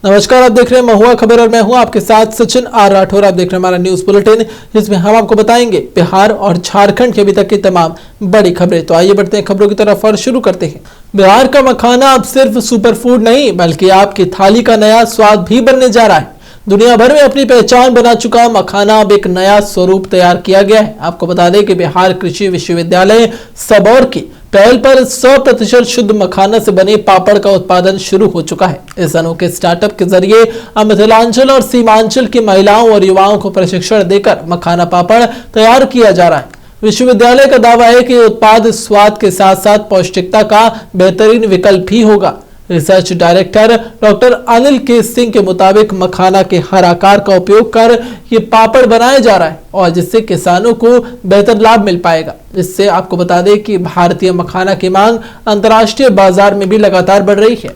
नमस्कार, आप देख रहे हैं महुआ खबर और मैं हूं आपके साथ सचिन आर राठौर। आप देख रहे हैं हमारा न्यूज बुलेटिन, जिसमें हम आपको बताएंगे बिहार और झारखंड के अभी तक की तमाम बड़ी खबरें। तो आइए बढ़ते हैं खबरों की तरफ और शुरू करते हैं। बिहार का मखाना अब सिर्फ सुपर फूड नहीं बल्कि आपकी थाली का नया स्वाद भी बनने जा रहा है। दुनिया भर में अपनी पहचान बना चुका मखाना अब एक नया स्वरूप तैयार किया गया है। आपको बता दें कि बिहार कृषि विश्वविद्यालय सबौर की पहल पर 100% शुद्ध मखाना से बने पापड़ का उत्पादन शुरू हो चुका है। इस अनोखे स्टार्टअप के जरिए अब मिथिलांचल और सीमांचल की महिलाओं और युवाओं को प्रशिक्षण देकर मखाना पापड़ तैयार किया जा रहा है। विश्वविद्यालय का दावा है कि उत्पाद स्वाद के साथ साथ पौष्टिकता का बेहतरीन विकल्प भी होगा। रिसर्च डायरेक्टर डॉक्टर अनिल के सिंह के मुताबिक मखाना के हर आकार का उपयोग कर ये पापड़ बनाया जा रहा है और जिससे किसानों को बेहतर लाभ मिल पाएगा। इससे आपको बता दें कि भारतीय मखाना की मांग अंतर्राष्ट्रीय बाजार में भी लगातार बढ़ रही है।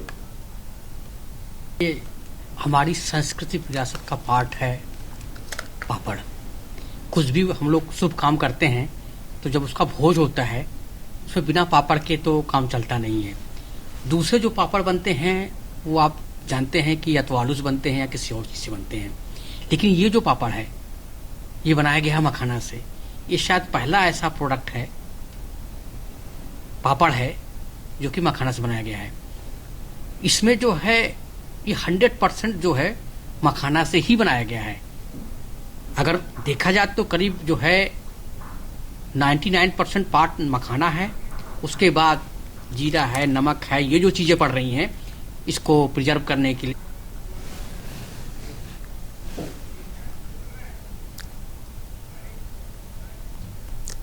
ये हमारी सांस्कृतिक विरासत का पार्ट है पापड़। कुछ भी हम लोग शुभ काम करते हैं तो जब उसका भोज होता है उसमें बिना पापड़ के तो काम चलता नहीं है। दूसरे जो पापड़ बनते हैं वो आप जानते हैं कि या तो आलू से बनते हैं या किसी और चीज़ से बनते हैं, लेकिन ये जो पापड़ है ये बनाया गया है मखाना से। ये शायद पहला ऐसा प्रोडक्ट है, पापड़ है, जो कि मखाना से बनाया गया है। इसमें जो है ये 100% जो है मखाना से ही बनाया गया है। अगर देखा जाए तो करीब जो है 99% पार्ट मखाना है, उसके बाद जीरा है, नमक है, ये जो चीजें पड़ रही हैं इसको प्रिजर्व करने के लिए।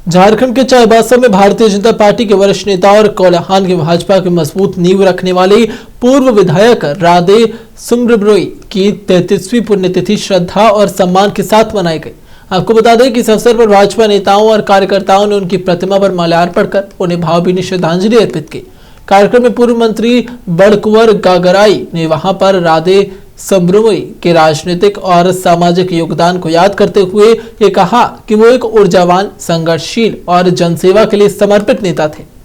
झारखंड के चाईबासा में भारतीय जनता पार्टी के वरिष्ठ नेता और कोल्हान के भाजपा की मजबूत नींव रखने वाली पूर्व विधायक राधे सुम्रब्रोई की 33वीं पुण्यतिथि श्रद्धा और सम्मान के साथ मनाई गई। आपको बता दें कि इस अवसर पर भाजपा नेताओं और कार्यकर्ताओं ने उनकी प्रतिमा पर माल्यार्पण कर उन्हें भावभीनी श्रद्धांजलि अर्पित की। कार्यक्रम में पूर्व मंत्री बड़कुंवर गागराई ने वहां पर राधे सुम्रब्रोई के राजनीतिक और सामाजिक योगदान को याद करते हुए ये कहा कि वो एक ऊर्जावान, संघर्षशील और जनसेवा के लिए समर्पित नेता थे।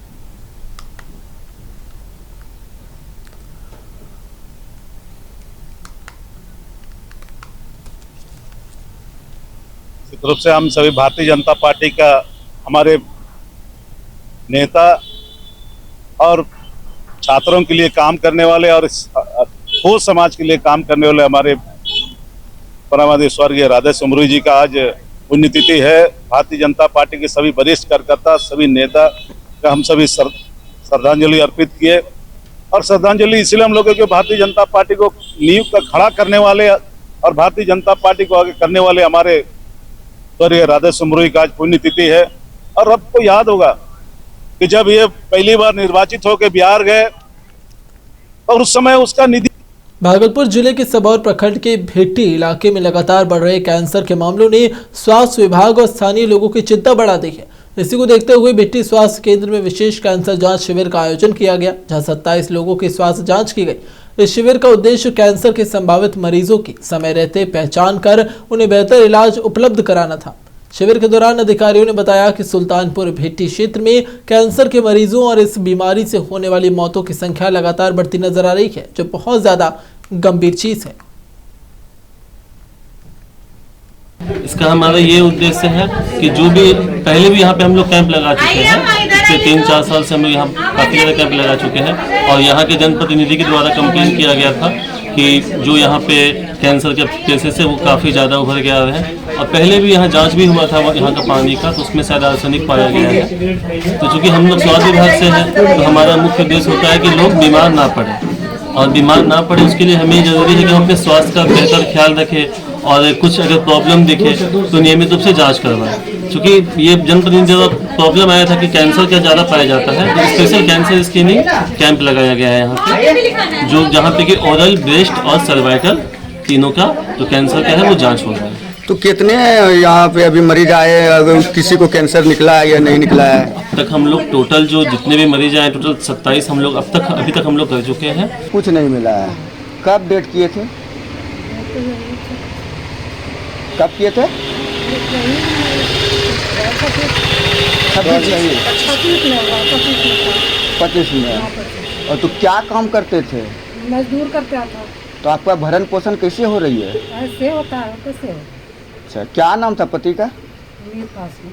रूप से हम सभी भारतीय जनता पार्टी का हमारे नेता और छात्रों के लिए काम करने वाले और ठोस समाज के लिए काम करने वाले हमारे परमादि स्वर्गीय राधे सुम्रब्रोई जी का आज पुण्यतिथि है। भारतीय जनता पार्टी के सभी वरिष्ठ कार्यकर्ता, सभी नेता का हम सभी श्रद्धांजलि अर्पित किए। और श्रद्धांजलि इसलिए हम लोग भारतीय जनता पार्टी को नींव का खड़ा करने वाले और भारतीय जनता पार्टी को आगे करने वाले हमारे स्वर्गीय राधे सुम्रब्रोई का आज पुण्यतिथि है। और आपको याद होगा कि जब ये पहली बार निर्वाचित होकर बिहार गए और उस समय उसका निधि। भागलपुर जिले के सबौर प्रखंड के भेट्टी इलाके में लगातार बढ़ रहे कैंसर के मामलों ने स्वास्थ्य विभाग और स्थानीय लोगों की चिंता बढ़ा दी है। इसी को देखते हुए भेट्टी स्वास्थ्य केंद्र में विशेष कैंसर जांच शिविर का आयोजन किया गया, जहां 27 लोगों की स्वास्थ्य जांच की गई। इस शिविर का उद्देश्य कैंसर के संभावित मरीजों की समय रहते पहचान कर उन्हें बेहतर इलाज उपलब्ध कराना था। शिविर के दौरान अधिकारियों ने बताया कि सुल्तानपुर भेट्टी क्षेत्र में कैंसर के मरीजों और इस बीमारी से होने वाली मौतों की संख्या लगातार बढ़ती नजर आ रही है, जो बहुत ज्यादा गंभीर चीज है। इसका हमारा ये उद्देश्य है कि जो भी पहले भी यहाँ पे हम लोग कैंप लगा चुके हैं, पिछले 3-4 साल से हम लोग यहाँ काफ़ी ज़्यादा कैंप लगा चुके हैं और यहाँ के जनप्रतिनिधि के द्वारा कंप्लेन किया गया था कि जो यहाँ पे कैंसर के केसेस है वो काफ़ी ज़्यादा उभर के आ रहे हैं। और पहले भी यहाँ जांच भी हुआ था यहाँ का पानी का, तो उसमें शायद आर्सेनिक पाया गया है। तो चूँकि हम लोग स्वास्थ्य विभाग से हैं तो हमारा मुख्य उद्देश्य होता है कि लोग बीमार ना पड़े, और बीमार ना पड़े उसके लिए हमें ज़रूरी है कि हम अपने स्वास्थ्य का बेहतर ख्याल रखें और कुछ अगर प्रॉब्लम दिखे तो नियमित रूप से जांच करवाएं। क्योंकि ये जनप्रतिनिधि प्रॉब्लम आया था कि कैंसर का ज़्यादा पाया जाता है, तो स्पेशल कैंसर स्क्रीनिंग कैंप लगाया गया है यहाँ पे, जो जहाँ पे कि ओरल, ब्रेस्ट और सर्वाइकल तीनों का जो कैंसर का है वो जाँच हो रहा है। तो कितने यहाँ पे अभी मरीज आए, अगर किसी को कैंसर निकला है या नहीं निकला है? अब तक हम लोग टोटल जो जितने भी मरीज आए टोटल 27 हम लोग अभी तक हम लोग कर चुके हैं। कुछ नहीं मिला है। कब डेट किए थे? कब किए थे? 25 में। और तो क्या काम करते थे? मजदूर करता था। तो आपका भरण पोषण कैसे हो रही है? ऐसे होता है, कैसे हो? अच्छा, क्या नाम था पति का? मेरे पास में।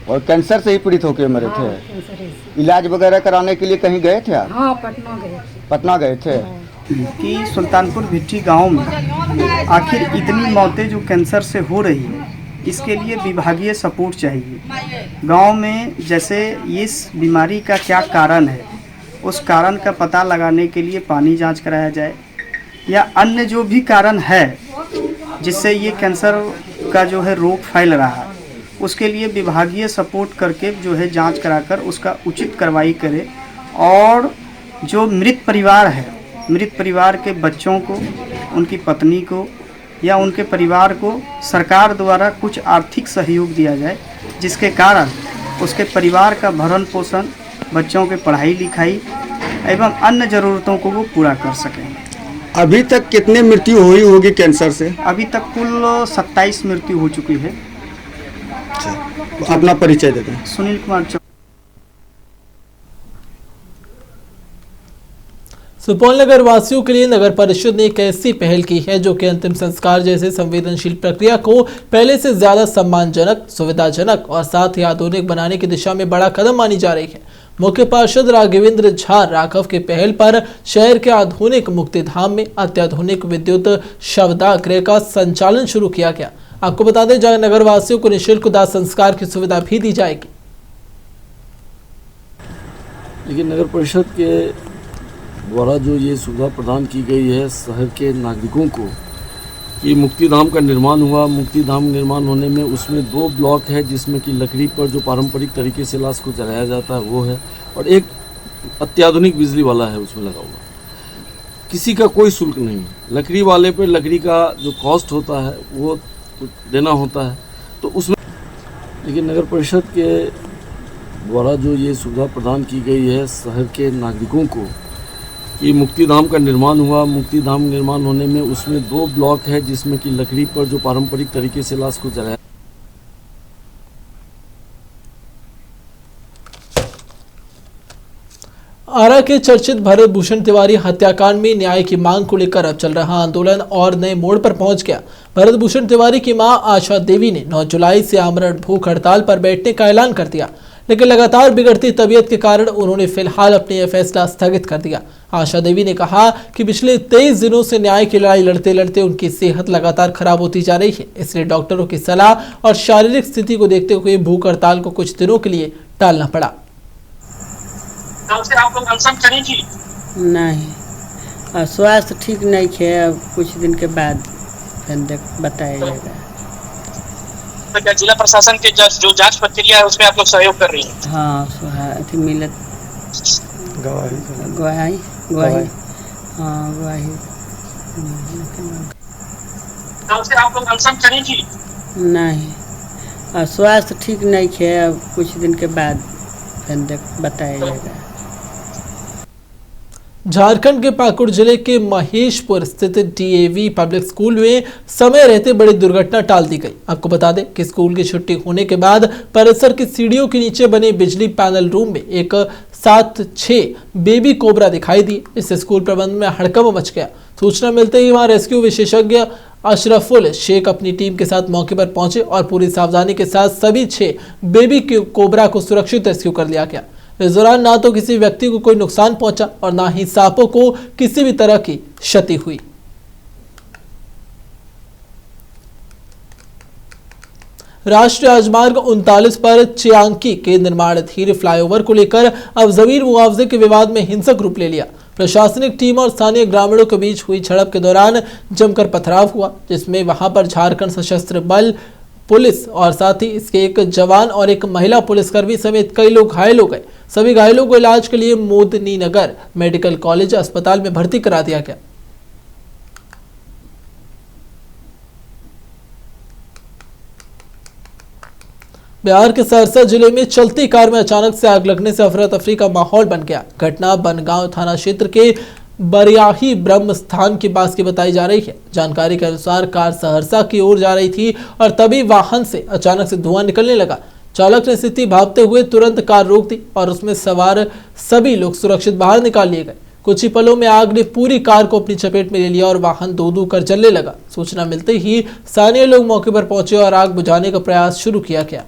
और कैंसर से ही पीड़ित होकर मरे हाँ, थे? कैंसर है इसे। इलाज वगैरह कराने के लिए कहीं गए थे आप? हाँ, पटना गए थे। पटना गए थे? हाँ। कि सुल्तानपुर भिट्टी गांव में आखिर इतनी मौतें जो कैंसर से हो रही है, इसके लिए विभागीय सपोर्ट चाहिए। गांव में जैसे इस बीमारी का क्या कारण है, उस कारण का पता लगाने के लिए पानी जांच कराया जाए, या अन्य जो भी कारण है जिससे ये कैंसर का जो है रोग फैल रहा है, उसके लिए विभागीय सपोर्ट करके जो है जांच कराकर उसका उचित कार्रवाई करे। और जो मृत परिवार है, मृत परिवार के बच्चों को, उनकी पत्नी को या उनके परिवार को सरकार द्वारा कुछ आर्थिक सहयोग दिया जाए, जिसके कारण उसके परिवार का भरण पोषण, बच्चों के पढ़ाई लिखाई एवं अन्य ज़रूरतों को वो पूरा कर सकें। अभी तक कितने मृत्यु हुई होगी कैंसर से? अभी तक कुल 27 मृत्यु हो चुकी है। तो अपना परिचय देते हैं। सुनील कुमार चौहान। सुपौल नगर वासियों के लिए नगर परिषद ने एक ऐसी पहल की है जो कि अंतिम संस्कार जैसे संवेदनशील प्रक्रिया को पहले से ज्यादा सम्मानजनक, सुविधाजनक और साथ ही आधुनिक बनाने की दिशा में बड़ा कदम मानी जा रही है। मुख्य पार्षद राघवेंद्र झा राघव के पहल पर शहर के आधुनिक मुक्तिधाम में अत्याधुनिक विद्युत शवदाह गृह का संचालन शुरू किया गया। आपको बता दें, जहां नगर वासियों को निःशुल्क दाह संस्कार की सुविधा भी दी जाएगी। लेकिन नगर परिषद के द्वारा जो ये सुविधा प्रदान की गई है शहर के नागरिकों को, कि मुक्तिधाम का निर्माण हुआ। मुक्तिधाम निर्माण होने में उसमें 2 ब्लॉक है, जिसमें कि लकड़ी पर जो पारंपरिक तरीके से लाश को जलाया जाता है वो है, और एक अत्याधुनिक बिजली वाला है उसमें लगा हुआ। किसी का कोई शुल्क नहीं है। लकड़ी वाले पे लकड़ी का जो कॉस्ट होता है वो देना होता है, तो उसमें लेकिन नगर परिषद के द्वारा जो ये सुविधा प्रदान की गई है शहर के नागरिकों को, कि मुक्तिधाम का निर्माण हुआ। मुक्तिधाम निर्माण होने में उसमें 2 ब्लॉक है, जिसमें कि लकड़ी पर जो पारंपरिक तरीके से लाश को जलाया। आरा के चर्चित भरत भूषण तिवारी हत्याकांड में न्याय की मांग को लेकर अब चल रहा आंदोलन और नए मोड़ पर पहुंच गया। भरत भूषण तिवारी की मां आशा देवी ने 9 जुलाई से आमरण भूख हड़ताल पर बैठने का ऐलान कर दिया, लेकिन लगातार बिगड़ती तबीयत के कारण उन्होंने फिलहाल अपने यह फैसला स्थगित कर दिया। आशा देवी ने कहा कि पिछले 23 दिनों से न्याय की लड़ाई लड़ते लड़ते उनकी सेहत लगातार खराब होती जा रही है, इसलिए डॉक्टरों की सलाह और शारीरिक स्थिति को देखते हुए भूख हड़ताल को कुछ दिनों के लिए टालना पड़ा। आप लोग अनशन करेंगी? नहीं, और स्वास्थ्य ठीक नहीं है। अब कुछ दिन के बाद बताया जाएगा। तो क्या जिला प्रशासन के जो जांच प्रक्रिया है उसमें आप लोग सहयोग कर रही हैं? हाँ, मिलत गवाही हाँ गवाही। आप लोग अनशन करेंगी? नहीं, और स्वास्थ्य ठीक नहीं है। अब कुछ दिन के बाद बताया जाएगा। झारखंड के पाकुड़ जिले के महेशपुर स्थित डीएवी पब्लिक स्कूल में समय रहते बड़ी दुर्घटना टाल दी गई। आपको बता दें कि स्कूल की छुट्टी होने के बाद परिसर की सीढ़ियों के नीचे बने बिजली पैनल रूम में एक 7-6 बेबी कोबरा दिखाई दी। इससे स्कूल प्रबंधन में हड़कंप मच गया। सूचना मिलते ही वहां रेस्क्यू विशेषज्ञ अशरफुल शेख अपनी टीम के साथ मौके पर पहुंचे और पूरी सावधानी के साथ सभी 6 बेबी कोबरा को सुरक्षित रेस्क्यू कर लिया गया। इस दौरान ना तो किसी व्यक्ति को कोई नुकसान पहुंचा और ना ही सांपों को किसी भी तरह की क्षति हुई। राष्ट्रीय राजमार्ग 39 पर चियांकी के निर्माणाधीन फ्लाईओवर को लेकर अब जमीन मुआवजे के विवाद में हिंसक रूप ले लिया। प्रशासनिक टीम और स्थानीय ग्रामीणों के बीच हुई झड़प के दौरान जमकर पथराव हुआ, जिसमें वहां पर झारखंड सशस्त्र बल पुलिस और साथ ही इसके एक जवान और एक महिला पुलिसकर्मी समेत कई लोग घायल हो गए। सभी घायलों को इलाज के लिए मोदनी नगर मेडिकल कॉलेज अस्पताल में भर्ती करा दिया गया। बिहार के सहरसा जिले में चलती कार में अचानक से आग लगने से अफरा तफरी का माहौल बन गया। घटना बनगांव थाना क्षेत्र के बरियाही ब्रह्म स्थान के पास की बताई जा रही है। जानकारी के अनुसार कार सहरसा की ओर जा रही थी और तभी वाहन से अचानक से धुआं निकलने लगा। चालक ने स्थिति भांपते हुए तुरंत कार रोक दी और उसमें सवार सभी लोग सुरक्षित बाहर निकाल लिए गए। कुछ ही पलों में आग ने पूरी कार को अपनी चपेट में ले लिया और वाहन दो कर जलने लगा। सूचना मिलते ही स्थानीय लोग मौके पर पहुंचे और आग बुझाने का प्रयास शुरू किया गया।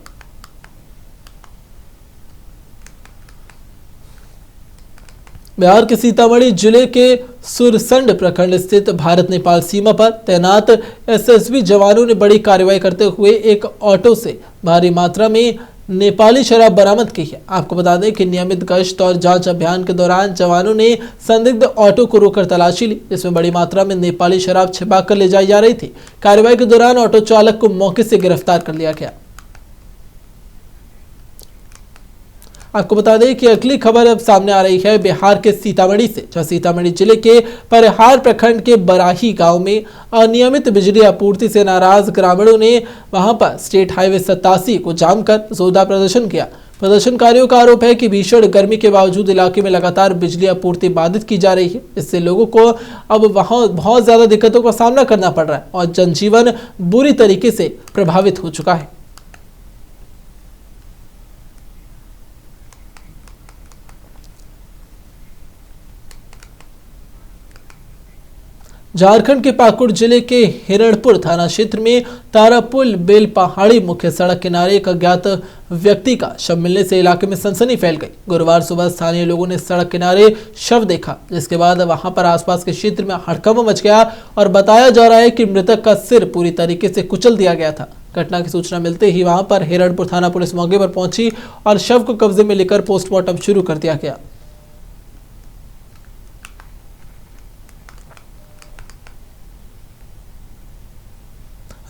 बिहार के सीतामढ़ी जिले के सुरसंड प्रखंड स्थित भारत नेपाल सीमा पर तैनात एसएसबी जवानों ने बड़ी कार्रवाई करते हुए एक ऑटो से भारी मात्रा में नेपाली शराब बरामद की है। आपको बता दें कि नियमित गश्त और जांच अभियान के दौरान जवानों ने संदिग्ध ऑटो को रोककर तलाशी ली, जिसमें बड़ी मात्रा में नेपाली शराब छिपाकर ले जाई जा रही थी। कार्रवाई के दौरान ऑटो चालक को मौके से गिरफ्तार कर लिया गया। आपको बता दें कि अगली खबर अब सामने आ रही है बिहार के सीतामढ़ी से, जहां सीतामढ़ी जिले के परिहार प्रखंड के बराही गांव में अनियमित बिजली आपूर्ति से नाराज ग्रामीणों ने वहां पर स्टेट हाईवे 87 को जाम कर जोरदार प्रदर्शन किया। प्रदर्शनकारियों का आरोप है कि भीषण गर्मी के बावजूद इलाके में लगातार बिजली आपूर्ति बाधित की जा रही है। इससे लोगों को अब वहां बहुत ज्यादा दिक्कतों का सामना करना पड़ रहा है और जनजीवन बुरी तरीके से प्रभावित हो चुका है। झारखंड के पाकुड़ जिले के हिरणपुर थाना क्षेत्र में तारापुल बेल पहाड़ी मुख्य सड़क किनारे एक अज्ञात व्यक्ति का शव मिलने से इलाके में सनसनी फैल गई। गुरुवार सुबह स्थानीय लोगों ने सड़क किनारे शव देखा, जिसके बाद वहां पर आसपास के क्षेत्र में हड़कंप मच गया और बताया जा रहा है कि मृतक का सिर पूरी तरीके से कुचल दिया गया था। घटना की सूचना मिलते ही वहां पर हिरणपुर थाना पुलिस मौके पर पहुंची और शव को कब्जे में लेकर पोस्टमार्टम शुरू कर दिया गया।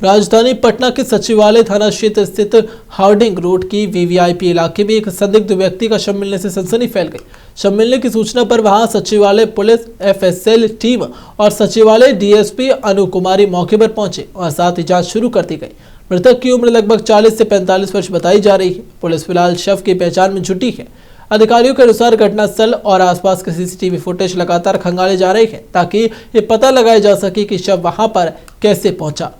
राजधानी पटना के सचिवालय थाना क्षेत्र स्थित हार्डिंग रोड की वीवीआईपी इलाके में एक संदिग्ध व्यक्ति का शव मिलने से सनसनी फैल गई। शव मिलने की सूचना पर वहां सचिवालय पुलिस एफएसएल टीम और सचिवालय डीएसपी अनु कुमारी मौके पर पहुंचे और साथ ही जांच शुरू कर दी गई। मृतक की उम्र लगभग 40 से 45 वर्ष बताई जा रही है। पुलिस फिलहाल शव की पहचान में जुटी है। अधिकारियों के अनुसार घटनास्थल और आसपास के सीसीटीवी फुटेज लगातार खंगाले जा रहे हैं ताकि ये पता लगाया जा सके कि शव वहां पर कैसे पहुंचा।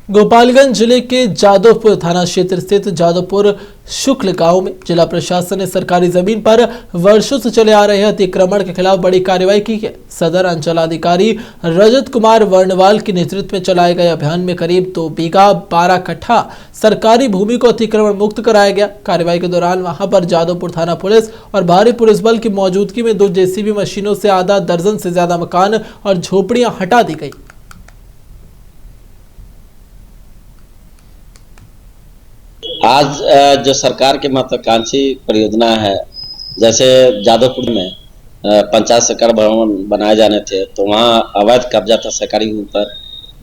गोपालगंज जिले के जादवपुर थाना क्षेत्र स्थित जादवपुर शुक्ल गांव में जिला प्रशासन ने सरकारी जमीन पर वर्षों से चले आ रहे अतिक्रमण के खिलाफ बड़ी कार्रवाई की है। सदर अंचलाधिकारी रजत कुमार वर्णवाल के नेतृत्व में चलाए गए अभियान में करीब 2 बीघा 12 कट्ठा सरकारी भूमि को अतिक्रमण मुक्त कराया गया। कार्रवाई के दौरान वहां पर जादवपुर थाना पुलिस और भारी पुलिस बल की मौजूदगी में 2 जेसीबी मशीनों से आधा दर्जन से ज्यादा मकान और झोपड़ियां हटा दी गई। आज जो सरकार की महत्वाकांक्षी परियोजना है, जैसे जादवपुर में 50 एकड़ भवन बनाए जाने थे, तो वहाँ अवैध कब्जा था सरकारी भूमि पर।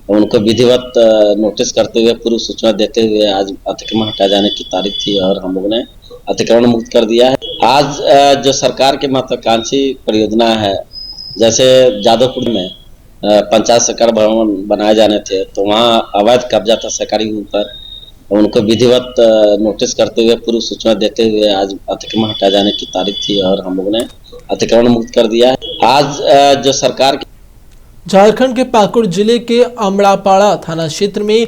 उनको विधिवत नोटिस करते हुए पूर्व सूचना देते हुए आज अतिक्रमण हटा जाने की तारीख थी और हम लोगों ने अतिक्रमण मुक्त कर दिया है। आज जो सरकार की महत्वाकांक्षी परियोजना है, जैसे जादवपुर में 50 एकड़ भवन बनाए जाने थे, तो वहाँ अवैध कब्जा था सरकारी भूमि पर। उनको विधिवत नोटिस करते हुए पूर्व सूचना देते हुए आज अतिक्रमण हटा जाने की तारीख थी और हम लोगों ने अतिक्रमण मुक्त कर दिया है। आज जो सरकार झारखंड के पाकुड़ जिले के अमड़ापाड़ा थाना क्षेत्र में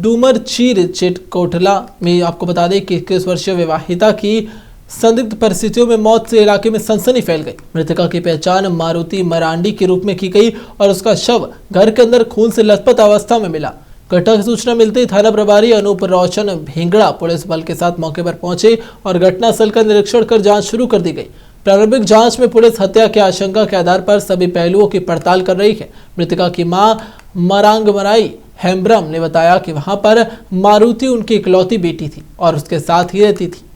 डूमर चीर चिटकोटला में आपको बता दें कि 21 वर्षीय विवाहिता की संदिग्ध परिस्थितियों में मौत से इलाके में सनसनी फैल गई। मृतका की पहचान मारुति मरांडी के रूप में की गई और उसका शव घर के अंदर खून से लथपथ अवस्था में मिला। घटना की सूचना मिलते ही थाना प्रभारी अनूप रोशन भेंगड़ा पुलिस बल के साथ मौके पर पहुंचे और घटनास्थल का निरीक्षण कर जांच शुरू कर दी गई। प्रारंभिक जांच में पुलिस हत्या की आशंका के आधार पर सभी पहलुओं की पड़ताल कर रही है। मृतका की मां मरांगमराई हेम्ब्रम ने बताया कि वहां पर मारुति उनकी इकलौती बेटी थी और उसके साथ ही रहती थी।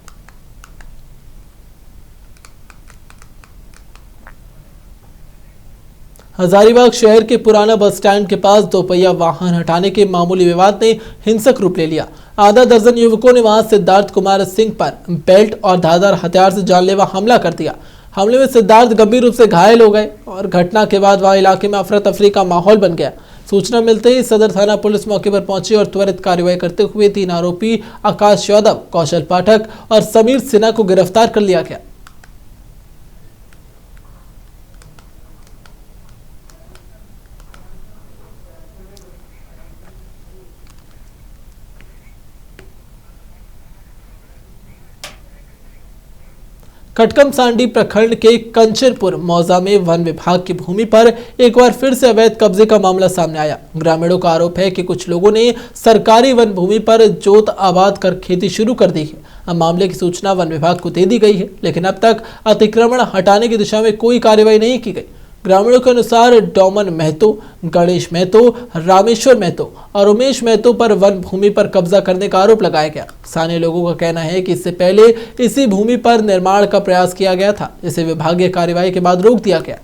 हजारीबाग शहर के पुराना बस स्टैंड के पास दोपहिया वाहन हटाने के मामूली विवाद ने हिंसक रूप ले लिया। आधा दर्जन युवकों ने वहां सिद्धार्थ कुमार सिंह पर बेल्ट और धारदार हथियार से जानलेवा हमला कर दिया। हमले में सिद्धार्थ गंभीर रूप से घायल हो गए और घटना के बाद वहां इलाके में अफरा तफरी का माहौल बन गया। सूचना मिलते ही सदर थाना पुलिस मौके पर पहुंची और त्वरित कार्रवाई करते हुए 3 आरोपी आकाश यादव, कौशल पाठक और समीर सिन्हा को गिरफ्तार कर लिया गया। कटकम सांडी प्रखंड के कंचरपुर मौजा में वन विभाग की भूमि पर एक बार फिर से अवैध कब्जे का मामला सामने आया। ग्रामीणों का आरोप है कि कुछ लोगों ने सरकारी वन भूमि पर जोत आबाद कर खेती शुरू कर दी है। अब मामले की सूचना वन विभाग को दे दी गई है, लेकिन अब तक अतिक्रमण हटाने की दिशा में कोई कार्रवाई नहीं की गई। ग्रामीणों के अनुसार डोमन महतो, गणेश महतो, रामेश्वर महतो और उमेश महतो पर वन भूमि पर कब्जा करने का आरोप लगाया गया। स्थानीय लोगों का कहना है कि इससे पहले इसी भूमि पर निर्माण का प्रयास किया गया था, जिसे विभागीय कार्रवाई के बाद रोक दिया गया।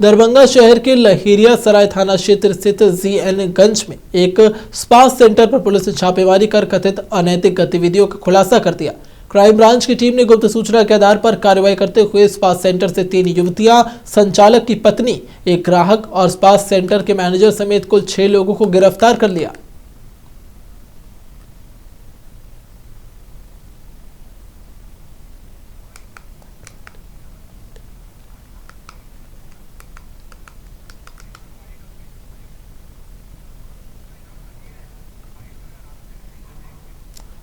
दरभंगा शहर के लहेरिया सराय थाना क्षेत्र स्थित जीएन गंज में एक स्पा सेंटर पर पुलिस ने छापेमारी कर कथित अनैतिक गतिविधियों का खुलासा कर दिया। क्राइम ब्रांच की टीम ने गुप्त सूचना के आधार पर कार्रवाई करते हुए स्पा सेंटर से 3 युवतियां, संचालक की पत्नी, एक ग्राहक और स्पा सेंटर के मैनेजर समेत कुल 6 लोगों को गिरफ्तार कर लिया।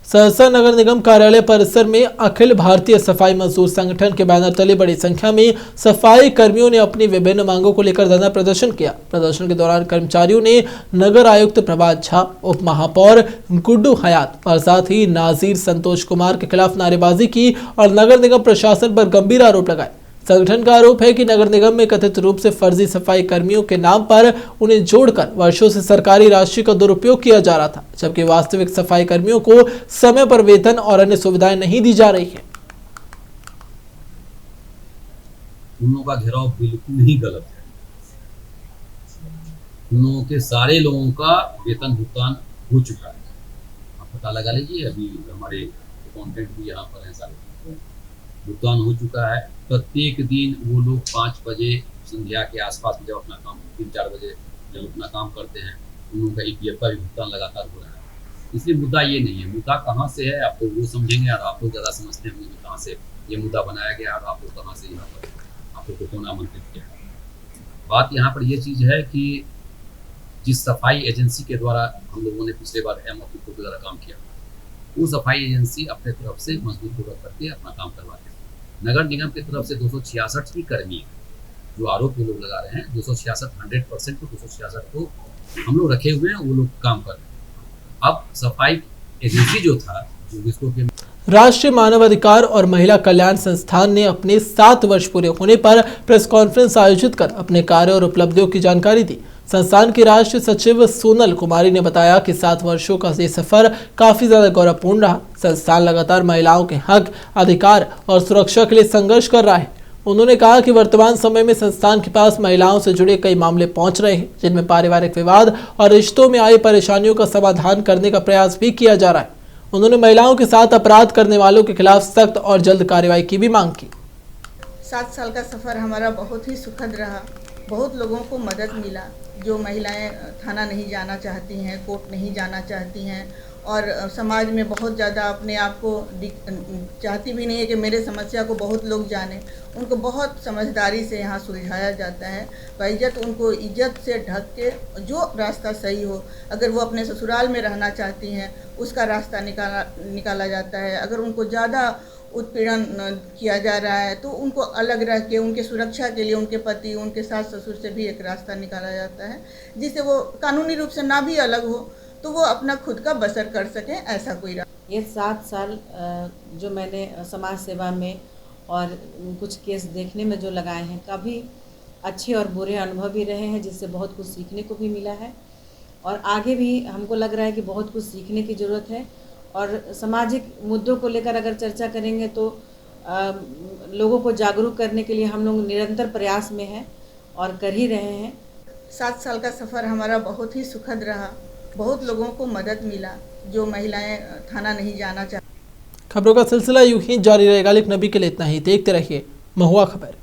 सहरसा नगर निगम कार्यालय परिसर में अखिल भारतीय सफाई मजदूर संगठन के बैनर तले बड़ी संख्या में सफाई कर्मियों ने अपनी विभिन्न मांगों को लेकर धरना प्रदर्शन किया। प्रदर्शन के दौरान कर्मचारियों ने नगर आयुक्त प्रभात झा, उप महापौर गुड्डू हयात और साथ ही नाजीर संतोष कुमार के खिलाफ नारेबाजी की और नगर निगम प्रशासन पर गंभीर आरोप लगाए। संगठन का आरोप है कि नगर निगम में कथित रूप से फर्जी सफाई कर्मियों के नाम पर उन्हें जोड़कर वर्षों से सरकारी राशि का दुरुपयोग किया जा रहा था, जबकि वास्तविक सफाई कर्मियों को समय पर वेतन और अन्य सुविधाएं नहीं दी जा रही है। उन लोगों का घेराव बिल्कुल ही गलत है। उन लोगों के सारे लोगों का वेतन भुगतान हो चुका है। आप पता लगा लीजिए, अभी हमारे अकाउंटेंट भी यहाँ पर है, सारे भुगतान हो चुका है। प्रत्येक दिन वो लोग 5 बजे संध्या के आसपास में जब अपना काम 3-4 बजे जब अपना काम करते हैं, उन लोगों का EPF का भी भुगतान लगातार हो रहा है। इसलिए मुद्दा ये नहीं है। मुद्दा कहाँ से है आप तो वो समझेंगे, और आप लोग ज़्यादा समझते हैं कहाँ से ये मुद्दा बनाया गया और आप लोग कहाँ से यहाँ पर आप लोग को कौन आमंत्रित किया। बात यहाँ पर ये चीज़ है कि जिस सफाई एजेंसी के द्वारा हम लोगों ने पिछले बार MOP के द्वारा काम किया, वो सफाई एजेंसी अपने तरफ से मजदूर को रख करके अपना काम करवाते हैं। नगर निगम की तरफ से 266 ही कर्मी जो आरोप वो लोग लगा रहे हैं, 266 100% 266 को हम लोग रखे हुए हैं, वो लोग काम कर रहे हैं। अब सफाई एजेंसी जो था जिसको कि राष्ट्रीय मानवाधिकार और महिला कल्याण संस्थान ने अपने 7 वर्ष पूरे होने पर प्रेस कॉन्फ्रेंस आयोजित कर अपने कार्य और उपलब्धियों की जानकारी दी। संस्थान की राष्ट्रीय सचिव सोनल कुमारी ने बताया कि 7 वर्षों का ये सफर काफी ज्यादा गौरवपूर्ण रहा। संस्थान लगातार महिलाओं के हक, अधिकार और सुरक्षा के लिए संघर्ष कर रहा है। उन्होंने कहा कि वर्तमान समय में संस्थान के पास महिलाओं से जुड़े कई मामले पहुंच रहे हैं, जिनमें पारिवारिक विवाद और रिश्तों में आई परेशानियों का समाधान करने का प्रयास भी किया जा रहा है। उन्होंने महिलाओं के साथ अपराध करने वालों के खिलाफ सख्त और जल्द कार्रवाई की भी मांग की। 7 साल का सफर हमारा बहुत ही सुखद रहा। बहुत लोगों को मदद मिला। जो महिलाएं थाना नहीं जाना चाहती हैं, कोर्ट नहीं जाना चाहती हैं और समाज में बहुत ज़्यादा अपने आप को चाहती भी नहीं है कि मेरे समस्या को बहुत लोग जाने, उनको बहुत समझदारी से यहाँ सुलझाया जाता है। बाइज्जत उनको इज्जत से ढक के जो रास्ता सही हो, अगर वो अपने ससुराल में रहना चाहती हैं उसका रास्ता निकाला जाता है। अगर उनको ज़्यादा उत्पीड़न किया जा रहा है तो उनको अलग रह के उनके सुरक्षा के लिए उनके पति, उनके सास ससुर से भी एक रास्ता निकाला जाता है, जिससे वो कानूनी रूप से ना भी अलग हो तो वो अपना खुद का बसर कर सकें, ऐसा कोई रास्ता। ये 7 साल जो मैंने समाज सेवा में और कुछ केस देखने में जो लगाए हैं, काफ़ी अच्छे और बुरे अनुभव भी रहे हैं, जिससे बहुत कुछ सीखने को भी मिला है और आगे भी हमको लग रहा है कि बहुत कुछ सीखने की ज़रूरत है। और सामाजिक मुद्दों को लेकर अगर चर्चा करेंगे तो लोगों को जागरूक करने के लिए हम लोग निरंतर प्रयास में हैं और कर ही रहे हैं। 7 साल का सफ़र हमारा बहुत ही सुखद रहा। बहुत लोगों को मदद मिला जो महिलाएं थाना नहीं जाना चाहती। खबरों का सिलसिला यूं ही जारी रहेगा, लेकिन अभी के लिए इतना ही। देखते रहिए महुआ खबर।